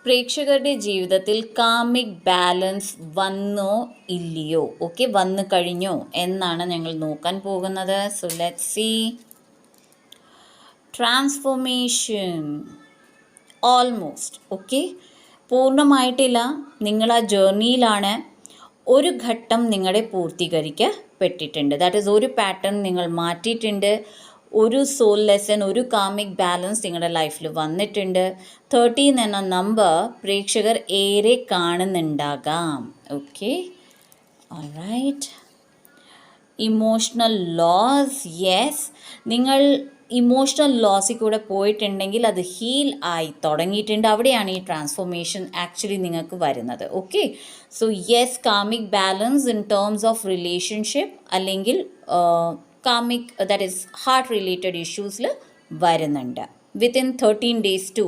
പ്രേക്ഷകരുടെ ജീവിതത്തിൽ കാമിക് ബാലൻസ് വന്നോ ഇല്ലയോ, ഓക്കെ, വന്നു കഴിഞ്ഞോ എന്നാണ് ഞങ്ങൾ നോക്കാൻ പോകുന്നത്. So let's see. Transformation almost, okay, പൂർണ്ണമായിട്ടില്ല. നിങ്ങൾ ആ ജേർണിയിലാണ്. ഒരു ഘട്ടം നിങ്ങളുടെ പൂർത്തീകരിക്കപ്പെട്ടിട്ടുണ്ട്. ദാറ്റ് ഈസ് ഒരു പാറ്റേൺ നിങ്ങൾ മാറ്റിയിട്ടുണ്ട്. ഒരു സോൾ ലെസൺ, ഒരു കാമിക് ബാലൻസ് നിങ്ങളുടെ ലൈഫിൽ വന്നിട്ടുണ്ട്. 13 എന്ന നമ്പർ പ്രേക്ഷകർ ഏറെ കാണുന്നുണ്ടാകാം. Okay, alright. Emotional loss, yes, നിങ്ങൾ ഇമോഷണൽ ലോസിൽ കൂടെ പോയിട്ടുണ്ടെങ്കിൽ അത് ഹീൽ ആയി തുടങ്ങിയിട്ടുണ്ട്. അവിടെയാണ് ഈ ട്രാൻസ്ഫോർമേഷൻ ആക്ച്വലി നിങ്ങൾക്ക് വരുന്നത്. Okay, so yes, karmic balance in terms of relationship അല്ലെങ്കിൽ karmic, that is heart related ഇഷ്യൂസിൽ വരുന്നുണ്ട് വിത്തിൻ 13 days ടു